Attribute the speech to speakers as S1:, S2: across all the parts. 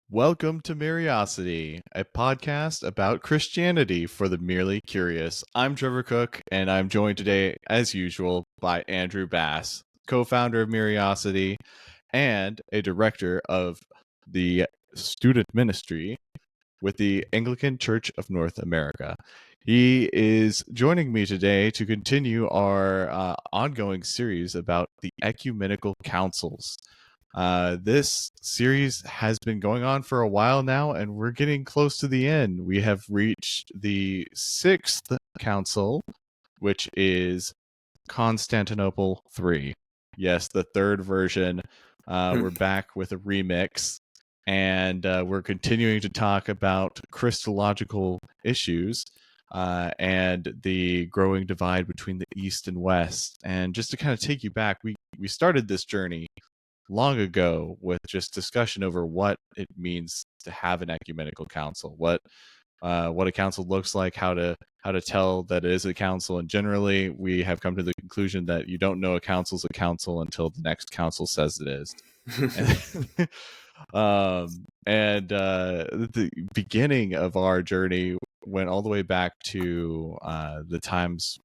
S1: Welcome to Curiosity, a podcast about Christianity for the merely curious. I'm Trevor Cook, and I'm joined today, as usual, by Andrew Bass, co-founder of Curiosity and a director of the student ministry with the Anglican Church of North America. He is joining me today to continue our ongoing series about the ecumenical councils. This series has been going on for a while now, and we're getting close to the end. We have reached the sixth council, which is Constantinople 3. Yes, the third version. We're back with a remix, and we're continuing to talk about Christological issues and the growing divide between the East and West. And just to kind of take you back, we started this journey long ago with just discussion over what it means to have an ecumenical council, what a council looks like, how to tell that it is a council, and generally we have come to the conclusion that you don't know a council's a council until the next council says it is. The beginning of our journey went all the way back to the times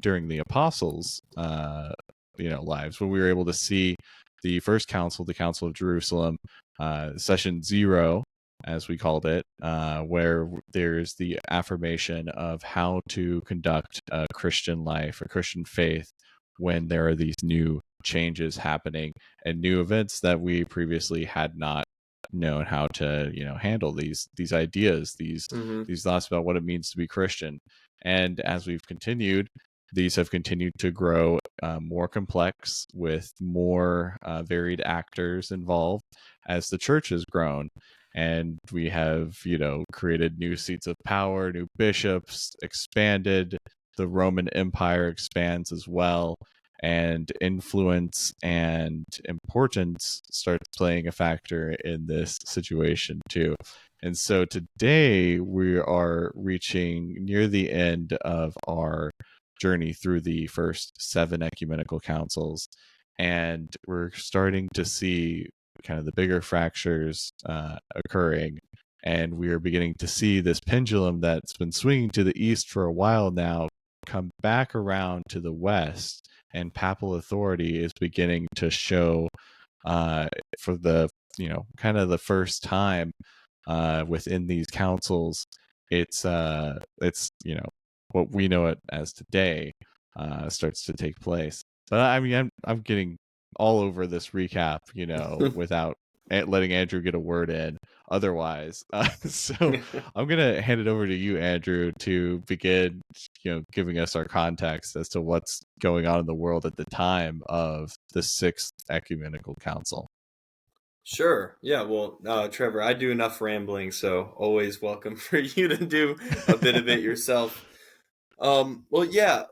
S1: during the apostles' lives, when we were able to see the first council, the Council of Jerusalem, session 0, as we called it, where there's the affirmation of how to conduct a Christian life, a Christian faith, when there are these new changes happening and new events that we previously had not known how to handle these ideas, these thoughts about what it means to be Christian. And as we've continued, these have continued to grow more complex, with more varied actors involved as the church has grown. And we have, created new seats of power, new bishops, expanded. The Roman Empire expands as well. And influence and importance starts playing a factor in this situation too. And so today we are reaching near the end of our journey through the first 7 ecumenical councils, and we're starting to see kind of the bigger fractures occurring, and we are beginning to see this pendulum that's been swinging to the east for a while now come back around to the west, and papal authority is beginning to show for the kind of the first time within these councils. It's what we know it as today starts to take place. But I mean, I'm getting all over this recap, without letting Andrew get a word in otherwise. So I'm going to hand it over to you, Andrew, to begin, giving us our context as to what's going on in the world at the time of the Sixth Ecumenical Council.
S2: Sure. Yeah. Well, Trevor, I do enough rambling, so always welcome for you to do a bit of it yourself. Well, yeah.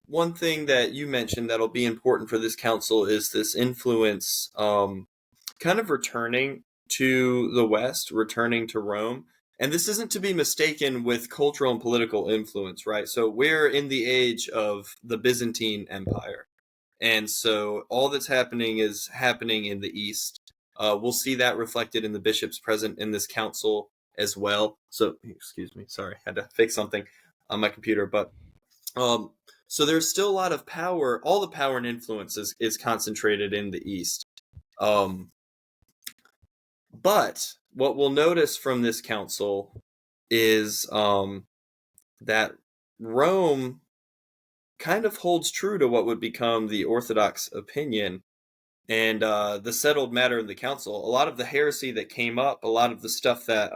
S2: One thing that you mentioned that'll be important for this council is this influence kind of returning to the West, returning to Rome. And this isn't to be mistaken with cultural and political influence, right? So we're in the age of the Byzantine Empire. And so all that's happening is happening in the East. We'll see that reflected in the bishops present in this council as well. So, excuse me, sorry, had to fix something on my computer. But so there's still a lot of power. All the power and influence is concentrated in the East. But what we'll notice from this council is that Rome kind of holds true to what would become the Orthodox opinion and the settled matter in the council. A lot of the heresy that came up, a lot of the stuff that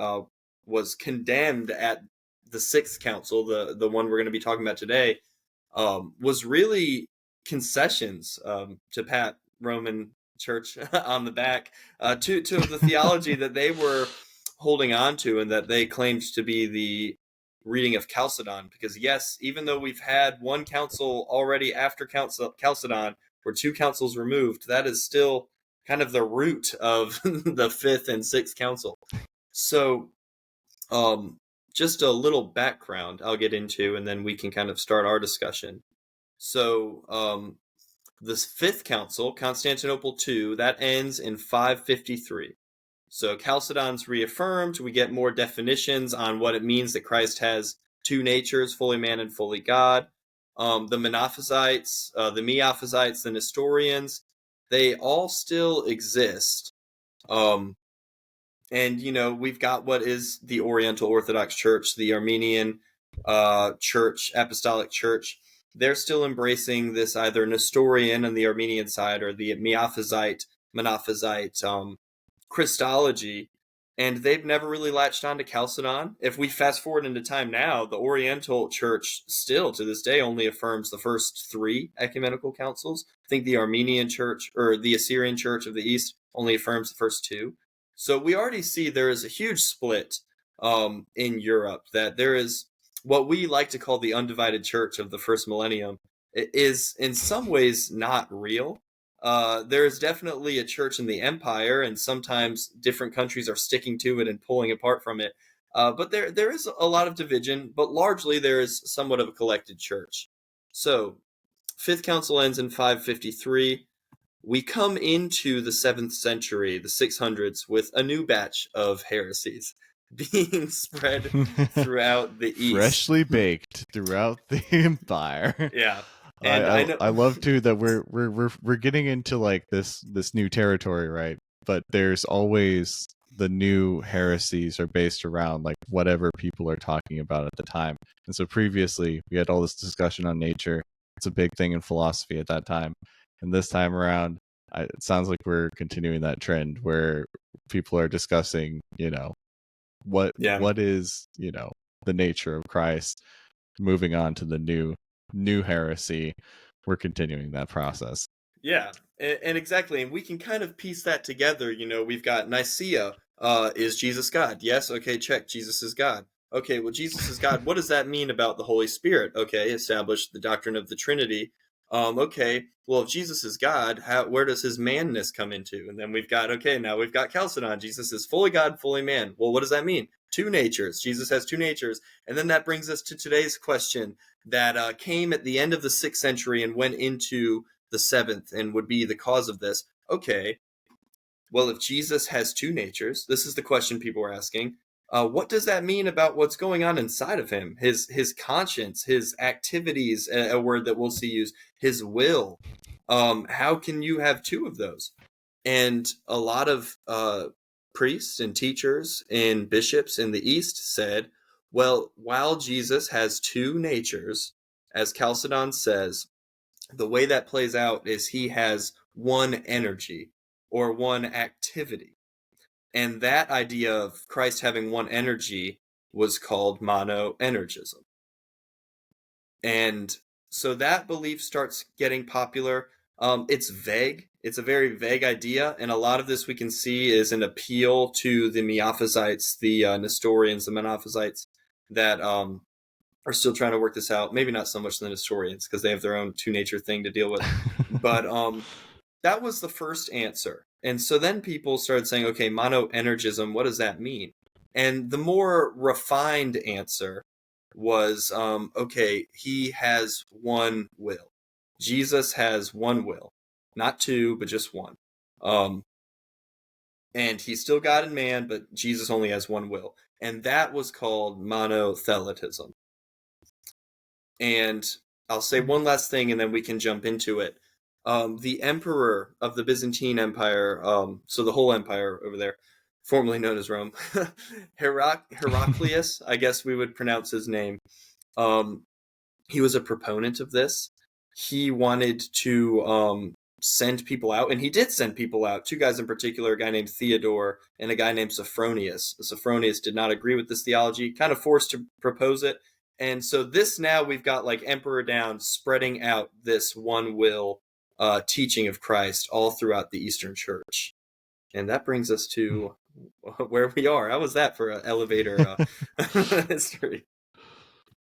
S2: was condemned at the Sixth Council, the one we're going to be talking about today, was really concessions to pat Roman Church on the back to the theology that they were holding on to and that they claimed to be the reading of Chalcedon. Because yes, even though we've had one council already after Chalcedon, where 2 councils removed, that is still kind of the root of the 5th and 6th council. So just a little background I'll get into, and then we can kind of start our discussion. So this 5th council, Constantinople II, that ends in 553. So Chalcedon's reaffirmed. We get more definitions on what it means that Christ has two natures, fully man and fully God. The Monophysites, the Miaphysites, the Nestorians, they all still exist. And, we've got what is the Oriental Orthodox Church, the Armenian Church, Apostolic Church. They're still embracing this either Nestorian on the Armenian side or the Miaphysite, Monophysite Christology, and they've never really latched on to Chalcedon. If we fast forward into time now, the Oriental Church still to this day only affirms the first three ecumenical councils. I think the Armenian Church or the Assyrian Church of the East only affirms the first two. So we already see there is a huge split in Europe, that there is what we like to call the undivided church of the first millennium. It is in some ways not real. There is definitely a church in the empire, and sometimes different countries are sticking to it and pulling apart from it. But there is a lot of division, but largely there is somewhat of a collected church. So, Fifth Council ends in 553. We come into the 7th century, the 600s, with a new batch of heresies being spread throughout the East.
S1: Freshly baked throughout the empire.
S2: Yeah.
S1: And I love too that we're getting into like this new territory, right? But there's always the new heresies are based around like whatever people are talking about at the time. And so previously we had all this discussion on nature. It's a big thing in philosophy at that time. And this time around, it sounds like we're continuing that trend where people are discussing, what is, the nature of Christ, moving on to the new heresy. We're continuing that process.
S2: Yeah, and exactly. And we can kind of piece that together. We've got Nicaea. Is Jesus God? Yes. Okay, check. Jesus is God. Okay, well, Jesus is God. What does that mean about the Holy Spirit? Okay, establish the doctrine of the Trinity. Okay, well, if Jesus is God, where does his manness come into? And then we've got Chalcedon. Jesus is fully God, fully man. Well, what does that mean? Two natures. Jesus has two natures. And then that brings us to today's question that came at the end of the 6th century and went into the 7th and would be the cause of this. Okay, well, if Jesus has two natures, this is the question people are asking. What does that mean about what's going on inside of him? His conscience, his activities, a word that we'll see used, his will. How can you have two of those? And a lot of priests and teachers and bishops in the East said, well, while Jesus has two natures, as Chalcedon says, the way that plays out is he has one energy or one activity. And that idea of Christ having one energy was called monoenergism. And so that belief starts getting popular. It's vague. It's a very vague idea. And a lot of this we can see is an appeal to the Miaphysites, the Nestorians, the Monophysites that are still trying to work this out. Maybe not so much the Nestorians because they have their own two-nature thing to deal with. But that was the first answer. And so then people started saying, okay, monoenergism, what does that mean? And the more refined answer was, okay, he has one will. Jesus has one will. Not two, but just one. And he's still God and man, but Jesus only has one will. And that was called monothelitism. And I'll say one last thing and then we can jump into it. The emperor of the Byzantine Empire, so the whole empire over there, formerly known as Rome, Heraclius, I guess we would pronounce his name. He was a proponent of this. He wanted to send people out, and he did send people out. Two guys in particular, a guy named Theodore and a guy named Sophronius. Sophronius did not agree with this theology, kind of forced to propose it. And so this now we've got like emperor down, spreading out this one will teaching of Christ all throughout the Eastern Church. And that brings us to where we are. How was that for an elevator history?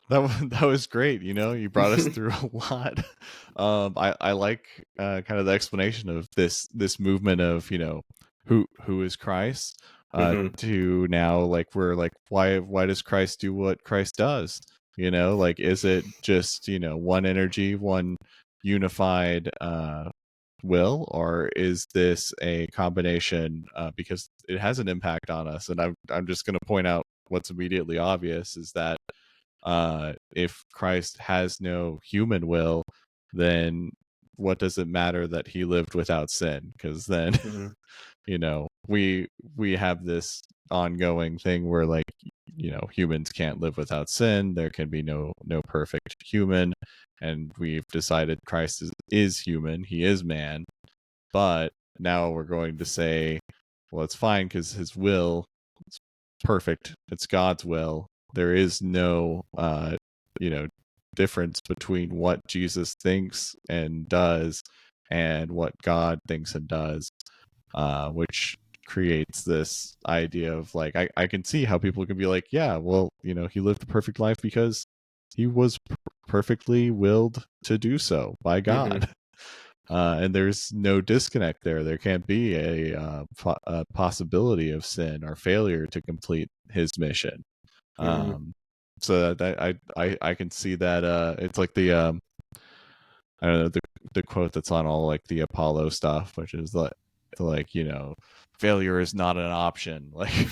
S1: That was great. You brought us through a lot. I like kind of the explanation of this movement of who is Christ to now like we're like why does Christ do what Christ does? Like is it just one energy, one unified will, or is this a combination? Because it has an impact on us, and I'm just going to point out what's immediately obvious is that if Christ has no human will, then what does it matter that he lived without sin? Because then
S2: Mm-hmm.
S1: we have this ongoing thing where, like, humans can't live without sin. There can be no perfect human, and we've decided Christ is human. He is man, but now we're going to say, well, it's fine because his will is perfect. It's God's will. There is no difference between what Jesus thinks and does and what God thinks and does, which creates this idea of, like, I can see how people can be like, yeah, well, he lived a perfect life because he was perfectly willed to do so by
S2: Mm-hmm.
S1: God. And there's no disconnect there. There can't be a possibility of sin or failure to complete his mission.
S2: Mm-hmm.
S1: So that I can see that it's like the I don't know, the quote that's on all, like, the Apollo stuff, which is like failure is not an option. Like,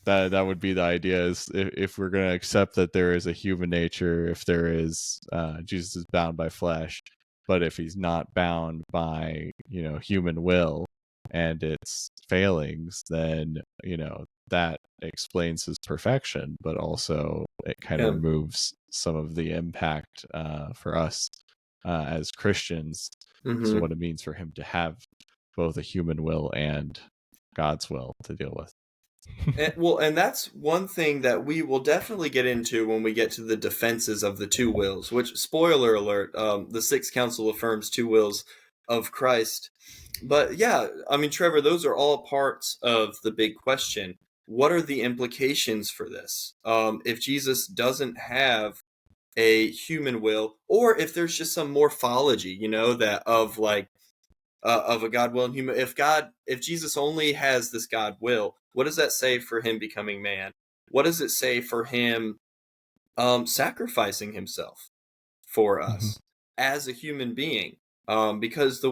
S1: that would be the idea, is if we're going to accept that there is a human nature, if there is Jesus is bound by flesh, but if he's not bound by human will and its failings, then that explains his perfection, but also it kind of
S2: Yeah.
S1: removes some of the impact for us as Christians, so
S2: Mm-hmm.
S1: what it means for him to have both a human will and God's will to deal with.
S2: And that's one thing that we will definitely get into when we get to the defenses of the two wills, which, spoiler alert, the Sixth Council affirms two wills of Christ. But yeah, I mean, Trevor, those are all parts of the big question. What are the implications for this? If Jesus doesn't have a human will, or if there's just some morphology, that of a God will and human. If Jesus only has this God will, what does that say for him becoming man? What does it say for him sacrificing himself for
S1: Mm-hmm.
S2: us as a human being? Because the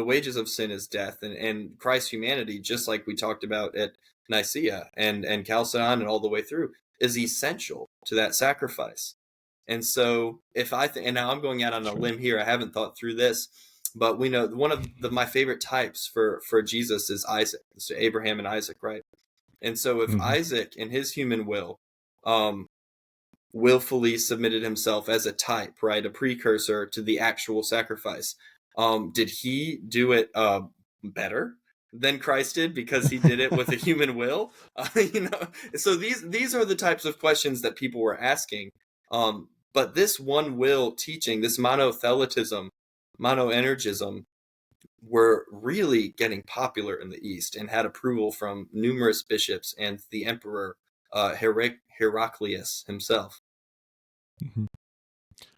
S2: wages of sin is death, and Christ's humanity, just like we talked about at Nicaea and Chalcedon and all the way through, is essential to that sacrifice. And so, and now I'm going out on a
S1: Sure.
S2: limb here, I haven't thought through this, but we know one of my favorite types for Jesus is Isaac, so Abraham and Isaac, right? And so, if
S1: Mm-hmm.
S2: Isaac, in his human will, um, willfully submitted himself as a type, right, a precursor to the actual sacrifice, did he do it better than Christ did because he did it with a human will? So these are the types of questions that people were asking. But this one will teaching, this monothelitism, monoenergism, were really getting popular in the East and had approval from numerous bishops and the emperor Heraclius himself.
S1: Mm-hmm.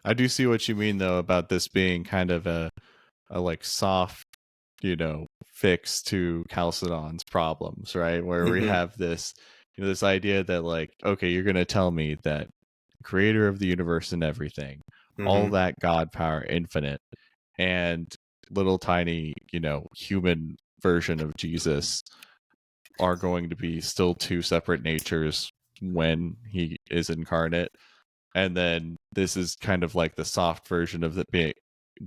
S1: I do see what you mean, though, about this being kind of a like soft, fix to Chalcedon's problems, right? Where we
S2: Mm-hmm.
S1: have this, this idea that, like, okay, you're going to tell me that creator of the universe and everything, all
S2: Mm-hmm.
S1: that God power, infinite, and little tiny, human version of Jesus are going to be still two separate natures when he is incarnate. And then this is kind of like the soft version of it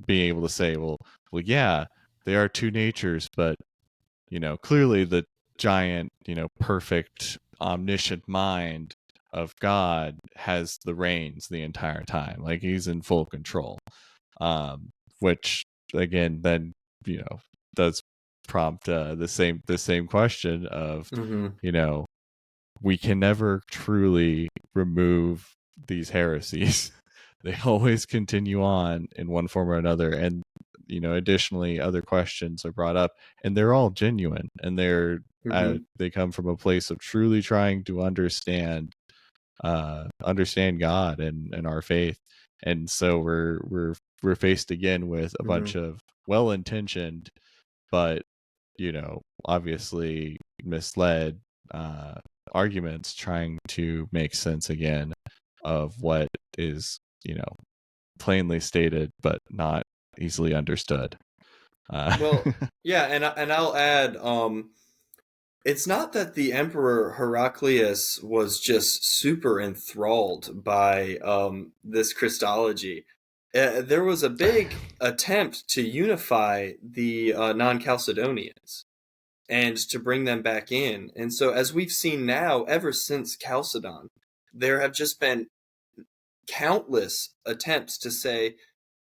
S1: being able to say, well, yeah, they are two natures, but clearly the giant, perfect, omniscient mind of God has the reins the entire time. Like, he's in full control. Which again, then, does prompt the same question of,
S2: Mm-hmm.
S1: you know, we can never truly remove these heresies. They always continue on in one form or another. And, additionally, other questions are brought up, and they're all genuine, and
S2: Mm-hmm.
S1: they come from a place of truly trying to understand God and our faith. And so we're faced again with a
S2: Mm-hmm.
S1: bunch of well-intentioned, but obviously misled arguments trying to make sense again of what is plainly stated but not easily understood.
S2: Well, yeah, and I'll add, it's not that the Emperor Heraclius was just super enthralled by this Christology. There was a big attempt to unify the non-Chalcedonians and to bring them back in. And so, as we've seen now, ever since Chalcedon, there have just been countless attempts to say,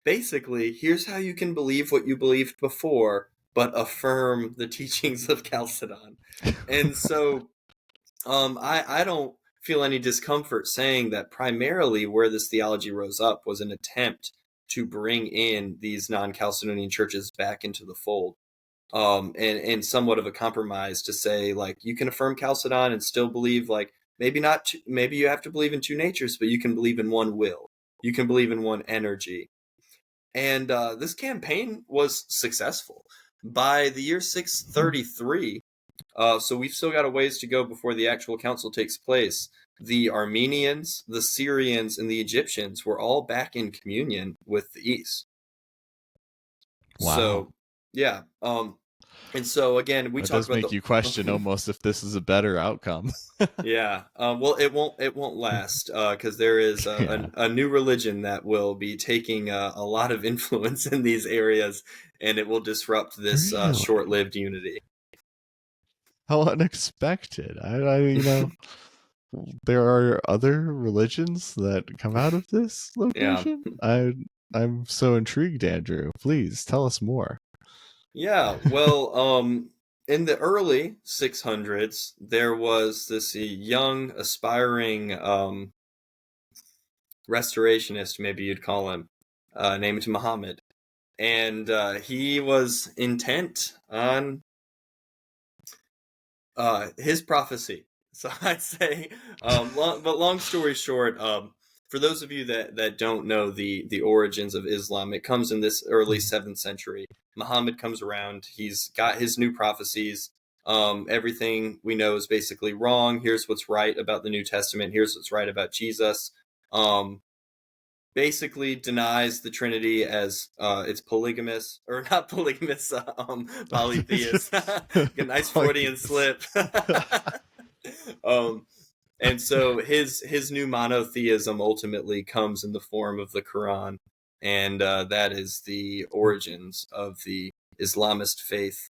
S2: basically, here's how you can believe what you believed before, but affirm the teachings of Chalcedon. And so I don't feel any discomfort saying that primarily where this theology rose up was an attempt to bring in these non-Chalcedonian churches back into the fold. And somewhat of a compromise to say, like, you can affirm Chalcedon and still believe, like, maybe not, maybe you have to believe in two natures, but you can believe in one will. You can believe in one energy. And this campaign was successful. By the year 633, so we've still got a ways to go before the actual council takes place, the Armenians, the Syrians, and the Egyptians were all back in communion with the East.
S1: Wow.
S2: So, yeah. And so, again, we
S1: It
S2: talked
S1: does
S2: about
S1: make you question almost if this is a better outcome.
S2: Yeah. Well, it won't last because there is
S1: Yeah.
S2: a new religion that will be taking a lot of influence in these areas, and it will disrupt this
S1: Really?
S2: short-lived unity.
S1: How unexpected. There are other religions that come out of this location. I'm so intrigued, Andrew. Please tell us more.
S2: Yeah. Well, in the early 600s, there was this young, aspiring restorationist, maybe you'd call him, named Muhammad. And he was intent on his prophecy. So I'd say, but long story short, for those of you that don't know the origins of Islam, it comes in this early 7th century. Muhammad comes around. He's got his new prophecies. Everything we know is basically wrong. Here's what's right about the New Testament. Here's what's right about Jesus. Basically denies the Trinity as it's polygamous, or not polygamous, polytheist. A nice Freudian slip. And so his new monotheism ultimately comes in the form of the Quran, and that is the origins of the Islamist faith.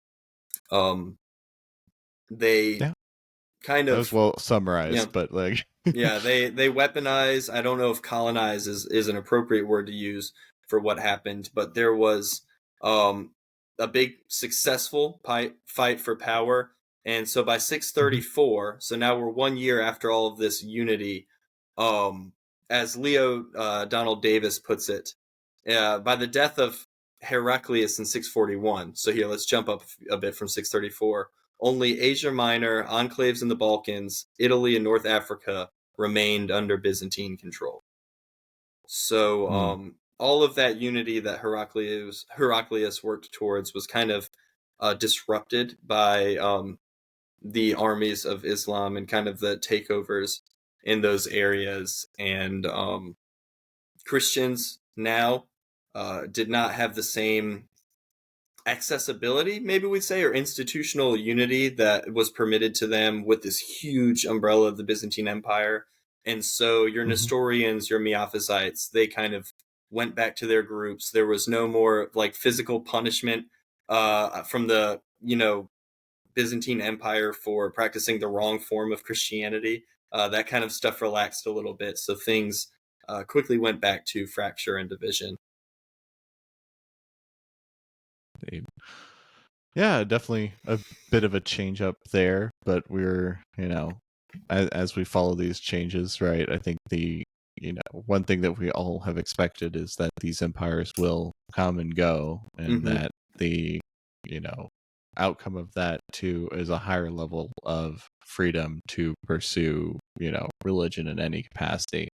S2: They
S1: Yeah.
S2: kind
S1: That
S2: of
S1: was well summarized, but like
S2: yeah, they weaponize. I don't know if colonize is an appropriate word to use for what happened, but there was a big successful fight for power. And so by 634, so now we're 1 year after all of this unity, as Leo Donald Davis puts it, by the death of Heraclius in 641. So here, let's jump up a bit from 634. Only Asia Minor, enclaves in the Balkans, Italy, and North Africa remained under Byzantine control. So all of that unity that Heraclius worked towards was kind of disrupted by the armies of Islam and kind of the takeovers in those areas. And Christians now did not have the same accessibility, maybe we'd say, or institutional unity that was permitted to them with this huge umbrella of the Byzantine Empire. And so your Nestorians, your Miaphysites, they kind of went back to their groups. There was no more like physical punishment from the, Byzantine Empire for practicing the wrong form of Christianity. That kind of stuff relaxed a little bit. So things quickly went back to fracture and division.
S1: Yeah, definitely a bit of a change up there, but we're, as we follow these changes, right? I think one thing that we all have expected is that these empires will come and go, and that the, outcome of that too is a higher level of freedom to pursue, religion in any capacity,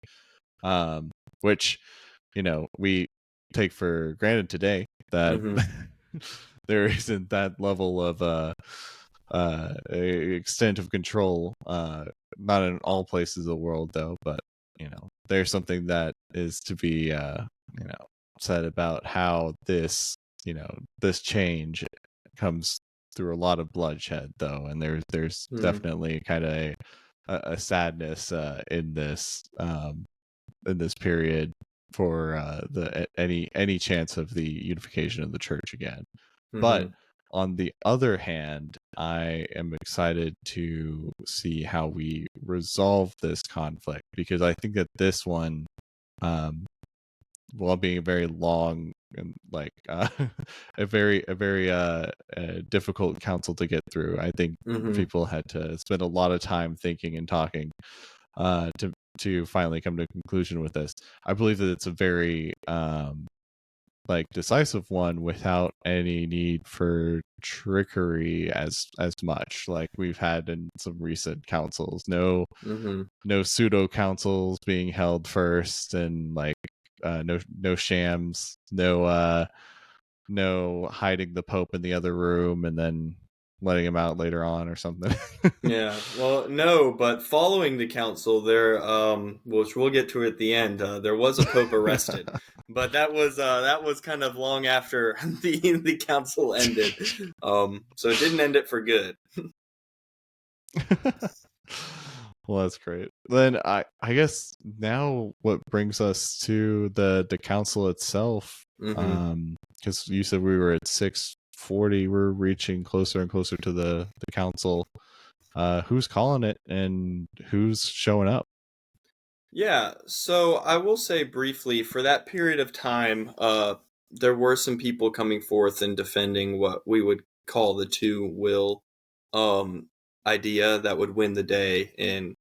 S1: which, we take for granted today that there isn't that level of extent of control, not in all places of the world though, but there's something that is to be said about how this, this change comes through a lot of bloodshed, though, and there's definitely kind of a sadness in this period for the any chance of the unification of the church again. But on the other hand, I am excited to see how we resolve this conflict, because I think that this one, while being a very long and a very difficult council to get through, I think people had to spend a lot of time thinking and talking to finally come to a conclusion with this. I believe that it's a very decisive one without any need for trickery as much like we've had in some recent councils. No pseudo councils being held first, and no shams, no hiding the Pope in the other room and then letting him out later on or something.
S2: Yeah, well, no, but following the council, there, which we'll get to at the end, there was a pope arrested, but that was kind of long after the council ended, so it didn't end it for good.
S1: Well, that's great. Then I guess now what brings us to the council itself, because you said we were at 640, we're reaching closer and closer to the council. Who's calling it and who's showing up?
S2: Yeah, so I will say briefly, for that period of time, there were some people coming forth and defending what we would call the two will idea that would win the day in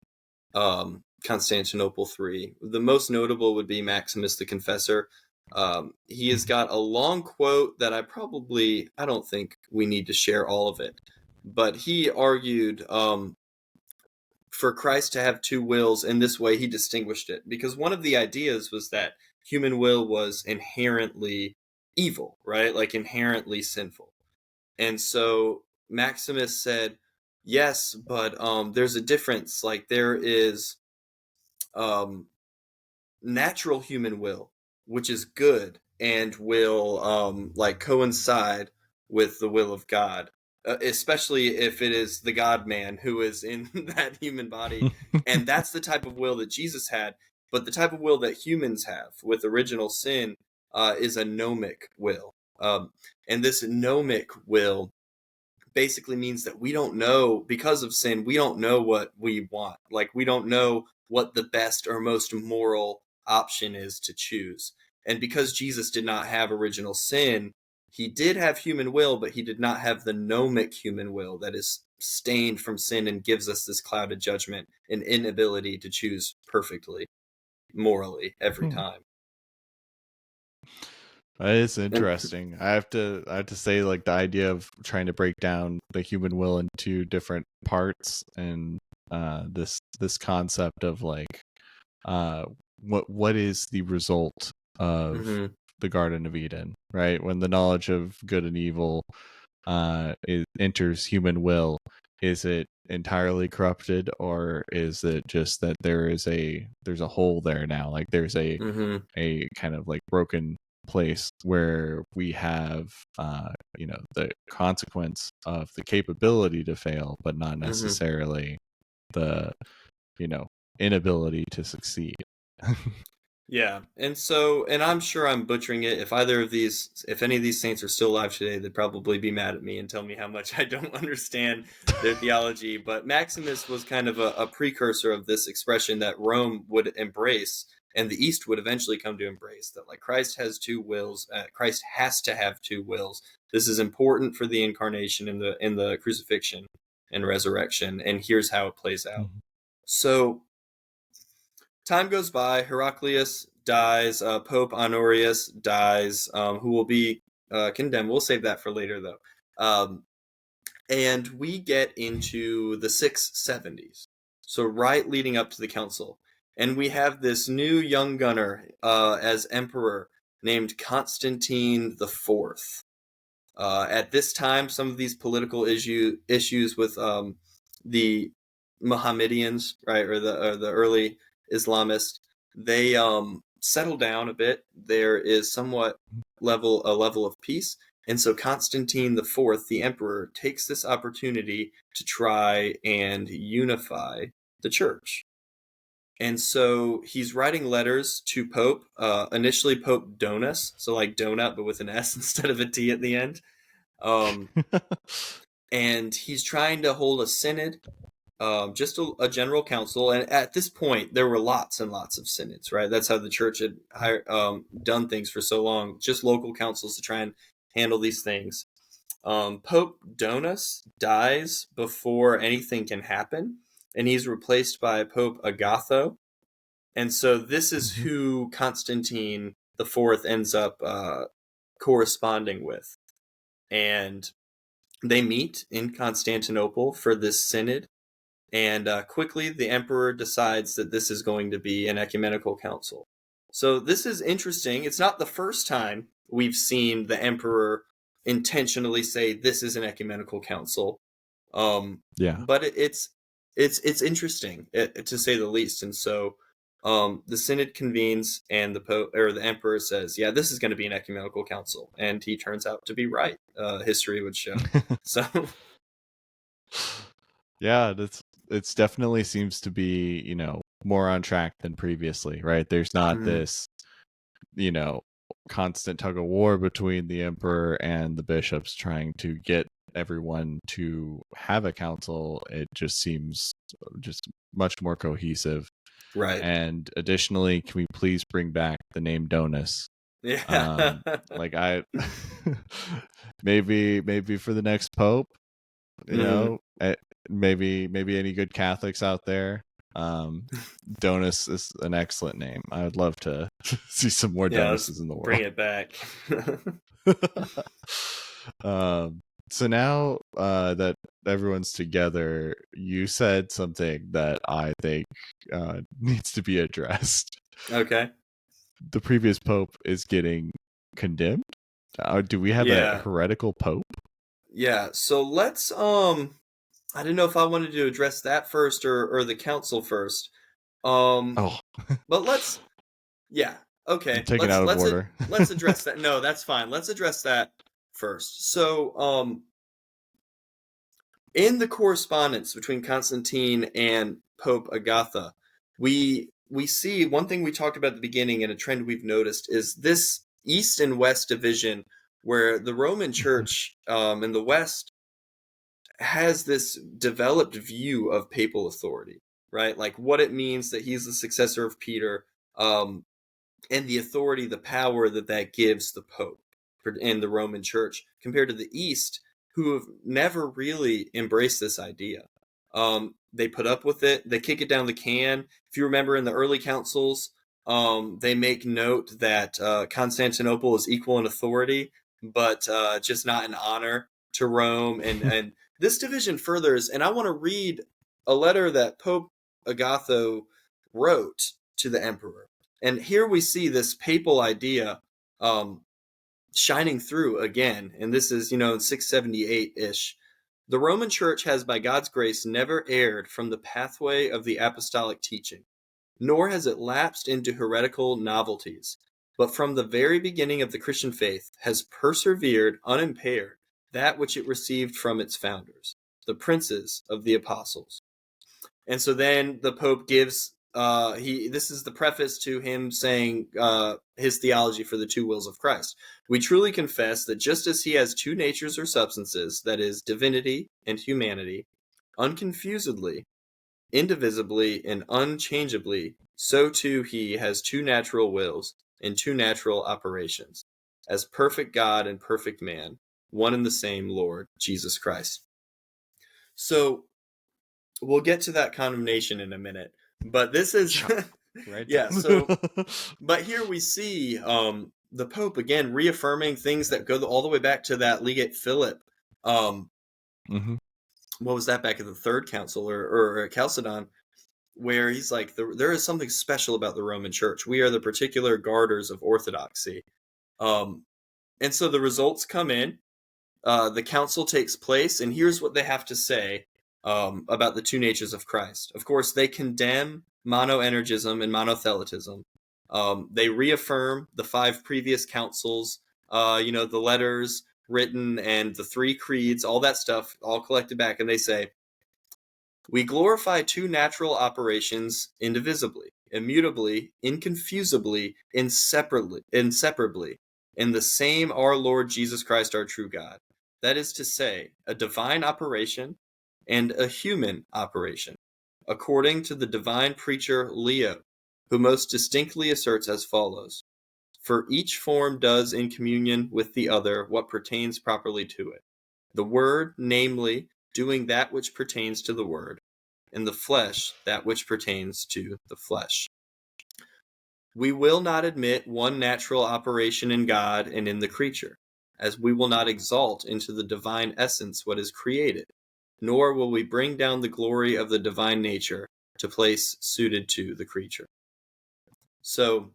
S2: Constantinople III. The most notable would be Maximus the Confessor. He has got a long quote that I don't think we need to share all of it, but he argued for Christ to have two wills. In this way, he distinguished it, because one of the ideas was that human will was inherently evil, right? Like inherently sinful. And so Maximus said, yes, but there's a difference. Like there is natural human will, which is good and will coincide with the will of God, especially if it is the God-man who is in that human body. And that's the type of will that Jesus had. But the type of will that humans have with original sin is a gnomic will. And this gnomic will basically means that we don't know, because of sin, we don't know what we want. Like we don't know what the best or most moral option is to choose. And because Jesus did not have original sin, he did have human will, but he did not have the gnomic human will that is stained from sin and gives us this clouded judgment and inability to choose perfectly, morally, every time.
S1: It's interesting. I have to say, like, the idea of trying to break down the human will into different parts, and this concept of like what is the result of the Garden of Eden, right? When the knowledge of good and evil enters human will, is it entirely corrupted, or is it just that there's a hole there now? Like there's a kind of like broken place where we have the consequence of the capability to fail, but not necessarily the inability to succeed.
S2: Yeah, and I'm sure I'm butchering it. If any of these saints are still alive today, they'd probably be mad at me and tell me how much I don't understand their theology. But Maximus was kind of a precursor of this expression that Rome would embrace, and the East would eventually come to embrace, that like Christ has two wills. Christ has to have two wills. This is important for the incarnation in the crucifixion and resurrection, and here's how it plays out. So time goes by, Heraclius dies, Pope Honorius dies, who will be condemned. We'll save that for later, though. And we get into the 670s, so right leading up to the council. And we have this new young gunner as emperor named Constantine IV. At this time, some of these political issues with the Mohammedans, right, or the early Islamists, they settle down a bit. There is somewhat a level of peace. And so Constantine the Fourth, the emperor, takes this opportunity to try and unify the church. And so he's writing letters to Pope, initially Pope Donus, so like donut, but with an S instead of a T at the end. And he's trying to hold a synod, just a general council. And at this point, there were lots and lots of synods, right? That's how the church had done things for so long, just local councils to try and handle these things. Pope Donus dies before anything can happen, and he's replaced by Pope Agatho. And so this is who Constantine the Fourth ends up corresponding with. And they meet in Constantinople for this synod. And quickly, the emperor decides that this is going to be an ecumenical council. So this is interesting. It's not the first time we've seen the emperor intentionally say this is an ecumenical council. But it's interesting, to say the least. And so the synod convenes, and the Pope or the emperor says, "Yeah, this is going to be an ecumenical council," and he turns out to be right. History would show. So,
S1: yeah, it's definitely seems to be, more on track than previously, right? There's not this, constant tug of war between the emperor and the bishops trying to get everyone to have a council. It just seems just much more cohesive.
S2: right.
S1: And additionally, can we please bring back the name Donus?
S2: Yeah.
S1: Like maybe for the next pope, maybe any good Catholics out there. Donus is an excellent name. I would love to see some more Donuses in the world.
S2: Bring it back.
S1: So now that everyone's together, you said something that I think needs to be addressed.
S2: Okay.
S1: The previous pope is getting condemned. Do we have a heretical pope?
S2: Yeah. So let's I don't know if I wanted to address that first or the council first. But let's okay.
S1: Take it out of order.
S2: Let's address that. No, that's fine. Let's address that first. So in the correspondence between Constantine and Pope Agatha, we see one thing we talked about at the beginning, and a trend we've noticed is this East and West division, where the Roman Church in the West has this developed view of papal authority, right? Like what it means that he's the successor of Peter, and the authority, the power that gives the Pope in the Roman Church, compared to the East, who have never really embraced this idea. They put up with it. They kick it down the can. If you remember in the early councils, they make note that Constantinople is equal in authority, but just not in honor to Rome. And this division furthers, and I want to read a letter that Pope Agatho wrote to the emperor. And here we see this papal idea shining through again. And this is, in 678-ish. The Roman Church has, by God's grace, never erred from the pathway of the apostolic teaching, nor has it lapsed into heretical novelties, but from the very beginning of the Christian faith has persevered unimpaired that which it received from its founders, the princes of the apostles. And so then the Pope gives, this is the preface to him saying his theology for the two wills of Christ. We truly confess that just as he has two natures or substances, that is, divinity and humanity, unconfusedly, indivisibly, and unchangeably, so too he has two natural wills and two natural operations, as perfect God and perfect man, one and the same Lord, Jesus Christ. So we'll get to that condemnation in a minute, but this is
S1: right.
S2: Yeah. So, but here we see the Pope again reaffirming things that go all the way back to that Legate Philip. What was that, back at the Third Council or Chalcedon, where he's like, there is something special about the Roman Church. We are the particular guarders of orthodoxy. And so the results come in. The council takes place, and here's what they have to say about the two natures of Christ. Of course, they condemn monoenergism and monothelitism. They reaffirm the 5 previous councils, the letters written and the 3 creeds, all that stuff, all collected back, and they say, we glorify 2 natural operations indivisibly, immutably, inconfusibly, inseparably, in the same our Lord Jesus Christ, our true God. That is to say, a divine operation and a human operation, according to the divine preacher Leo, who most distinctly asserts as follows: for each form does in communion with the other what pertains properly to it. The Word, namely, doing that which pertains to the Word, and the flesh that which pertains to the flesh. We will not admit one natural operation in God and in the creature, as we will not exalt into the divine essence what is created, nor will we bring down the glory of the divine nature to place suited to the creature. So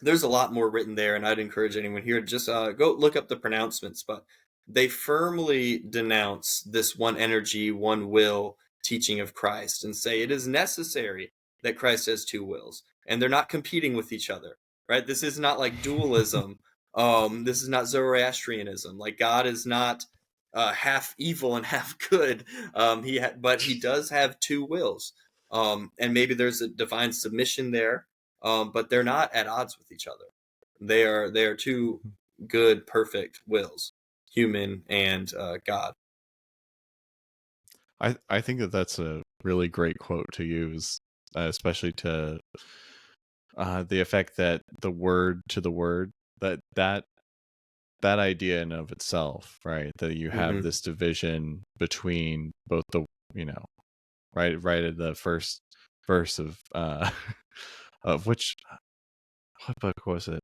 S2: there's a lot more written there, and I'd encourage anyone here to just go look up the pronouncements, but they firmly denounce this one energy, one will teaching of Christ and say it is necessary that Christ has 2 wills, and they're not competing with each other, right? This is not like dualism. This is not Zoroastrianism. Like, God is not half evil and half good, but he does have 2 wills, and maybe there's a divine submission there. But they're not at odds with each other. They are 2 good, perfect wills, human and God.
S1: I think that that's a really great quote to use, especially to the effect that the word to the word, that idea in of itself, right? That you have this division between both the, right at the first verse of of which, what book was it?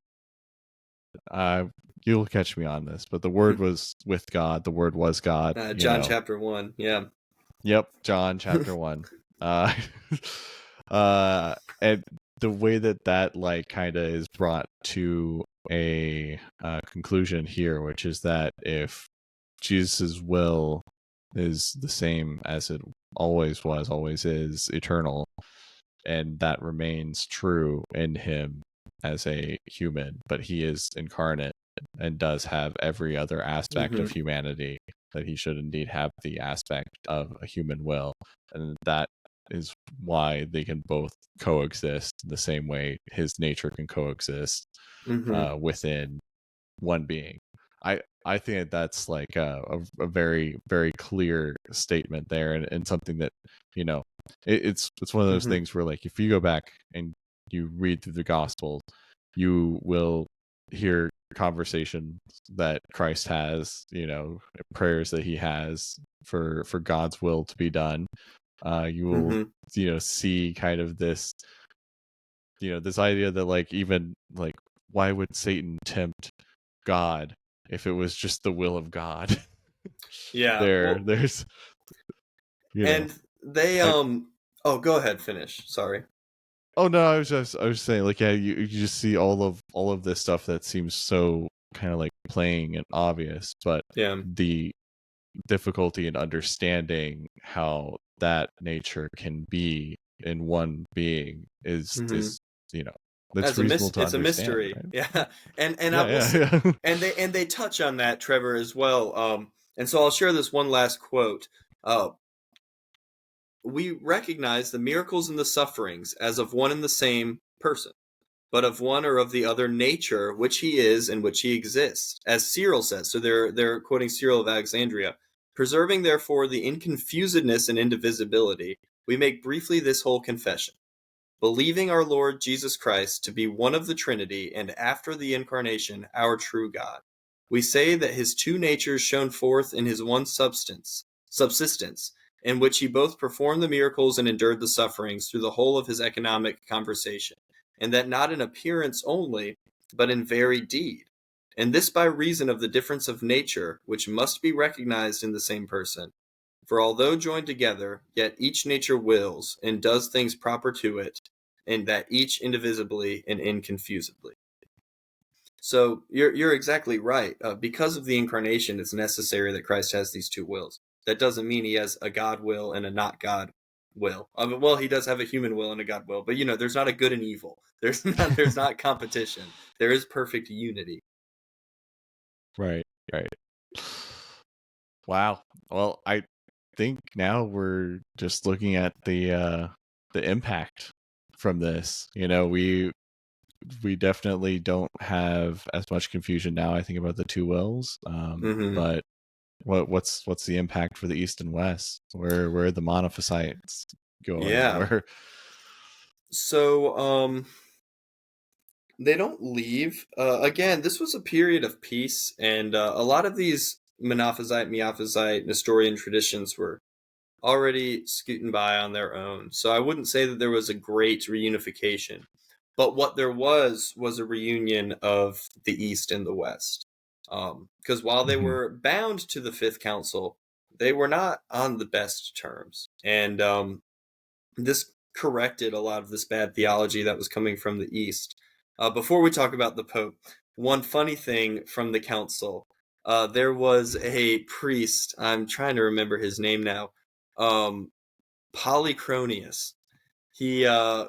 S1: You'll catch me on this, but the word was with God, the word was God.
S2: John chapter 1, yeah.
S1: Yep, John chapter 1. And the way that like kind of is brought to a conclusion here, which is that if Jesus' will is the same as it always was, always is, eternal, and that remains true in him as a human, but he is incarnate and does have every other aspect of humanity, that he should indeed have the aspect of a human will, and that is why they can both coexist the same way his nature can coexist within one being. I think that's like a very, very clear statement there, and something that, it's one of those things where, like, if you go back and you read through the Gospels, you will hear conversations that Christ has, prayers that he has for God's will to be done. You will, see kind of this, this idea that, like, even like, why would Satan tempt God if it was just the will of God?
S2: Yeah.
S1: There's,
S2: and they oh, go ahead, finish. Sorry.
S1: Oh no, I was just saying, like, yeah, you just see all of this stuff that seems so kind of like plain and obvious, but
S2: Yeah.
S1: the difficulty in understanding how that nature can be in one being is that's reasonable to understand.
S2: It's a mystery,
S1: right?
S2: yeah. And I will say,
S1: yeah.
S2: and they touch on that, Trevor, as well. And so I'll share this one last quote. We recognize the miracles and the sufferings as of one and the same person, but of one or of the other nature, which he is and which he exists, as Cyril says. So they're quoting Cyril of Alexandria. Preserving, therefore, the inconfusedness and indivisibility, we make briefly this whole confession. Believing our Lord Jesus Christ to be one of the Trinity, and after the incarnation, our true God, we say that his 2 natures shone forth in his one substance, in which he both performed the miracles and endured the sufferings through the whole of his economic conversation, and that not in appearance only, but in very deed. And this by reason of the difference of nature, which must be recognized in the same person. For although joined together, yet each nature wills and does things proper to it, and that each indivisibly and inconfusibly. So you're exactly right. Because of the incarnation, it's necessary that Christ has these 2 wills. That doesn't mean he has a God will and a not God will. Well, he does have a human will and a God will, but there's not a good and evil. There's not competition. There is perfect unity.
S1: Right, right. Wow. Well, I think now we're just looking at the impact from this. We definitely don't have as much confusion now, I think, about the two wills. But what's the impact for the East and West? Where are the monophysites going?
S2: Yeah. So they don't leave. Again, this was a period of peace, and a lot of these Monophysite, Miaphysite, Nestorian traditions were already scooting by on their own. So I wouldn't say that there was a great reunification. But what there was a reunion of the East and the West. Because while they were bound to the Fifth Council, they were not on the best terms. And this corrected a lot of this bad theology that was coming from the East. Before we talk about the Pope, one funny thing from the council, there was a priest, I'm trying to remember his name now, Polychronius. He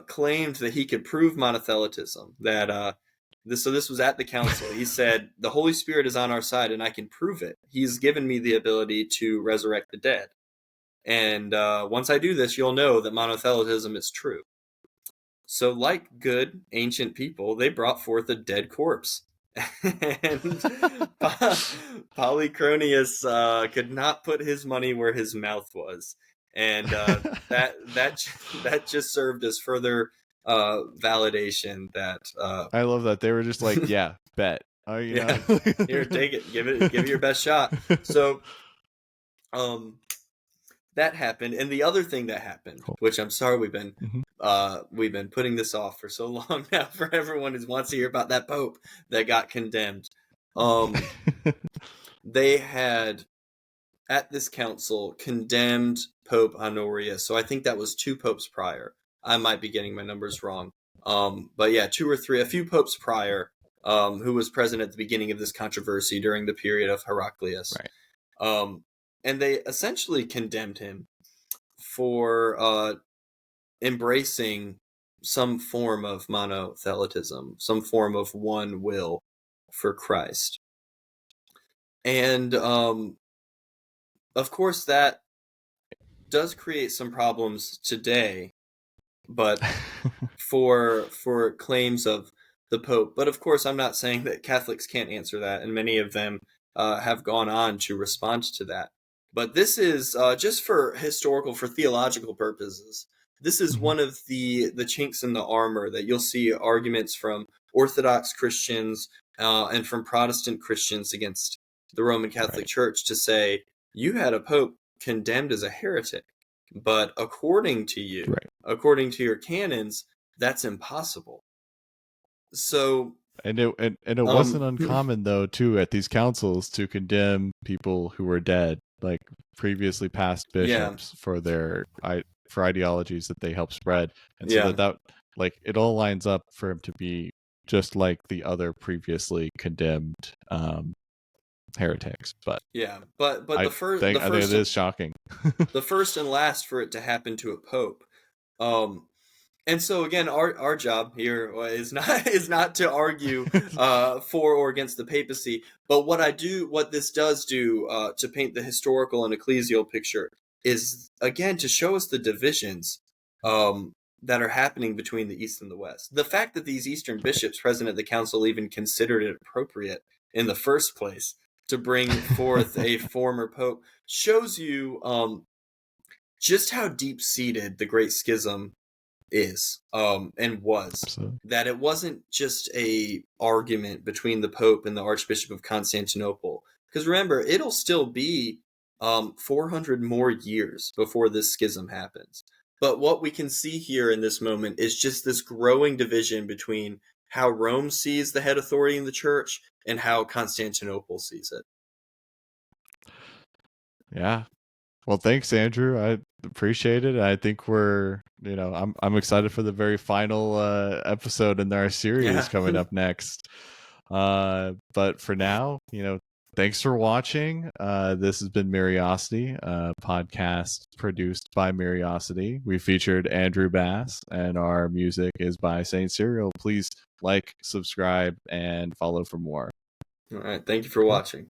S2: claimed that he could prove monothelitism, that this was at the council. He said, the Holy Spirit is on our side and I can prove it. He's given me the ability to resurrect the dead. And once I do this, you'll know that monothelitism is true. So like good ancient people, they brought forth a dead corpse. And Polychronius could not put his money where his mouth was. And that just served as further validation that
S1: I love that they were just like, yeah, bet. Oh,
S2: yeah, here, take it, give it your best shot. So that happened, and the other thing that happened, which I'm sorry we've been putting this off for so long now for everyone who wants to hear about that Pope that got condemned. They had at this council condemned Pope Honorius. So I think that was 2 popes prior. I might be getting my numbers wrong. But yeah, 2 or 3, a few popes prior, who was present at the beginning of this controversy during the period of Heraclius.
S1: Right.
S2: And they essentially condemned him for embracing some form of monothelitism, some form of one will for Christ. And of course, that does create some problems today, but for claims of the Pope. But of course, I'm not saying that Catholics can't answer that, and many of them have gone on to respond to that. But this is just for theological purposes. This is one of the chinks in the armor that you'll see arguments from Orthodox Christians and from Protestant Christians against the Roman Catholic Church to say, you had a Pope condemned as a heretic, but according to you, according to your canons, that's impossible. So,
S1: and it wasn't uncommon though too at these councils to condemn people who were dead, like previously past bishops, for their ideologies that they helped spread, and so that like it all lines up for him to be just like the other previously condemned heretics. But
S2: but the first,
S1: I think it is shocking.
S2: The first and last for it to happen to a pope. And so again, our job here is not to argue for or against the papacy, but what this does do to paint the historical and ecclesial picture is again to show us the divisions that are happening between the East and the West. The fact that these Eastern bishops present at the council even considered it appropriate in the first place to bring forth a former pope shows you just how deep-seated the Great Schism is and was.
S1: Absolutely.
S2: That it wasn't just a argument between the Pope and the Archbishop of Constantinople. Because remember, it'll still be 400 more years before this schism happens. But what we can see here in this moment is just this growing division between how Rome sees the head authority in the church and how Constantinople sees it.
S1: Yeah. Well, thanks, Andrew. I appreciate it. I think I'm excited for the very final episode in our series coming up next. But for now, thanks for watching. This has been Mariosity, a podcast produced by Mariosity. We featured Andrew Bass, and our music is by Saint Cyril. Please like, subscribe, and follow for more.
S2: All right. Thank you for watching.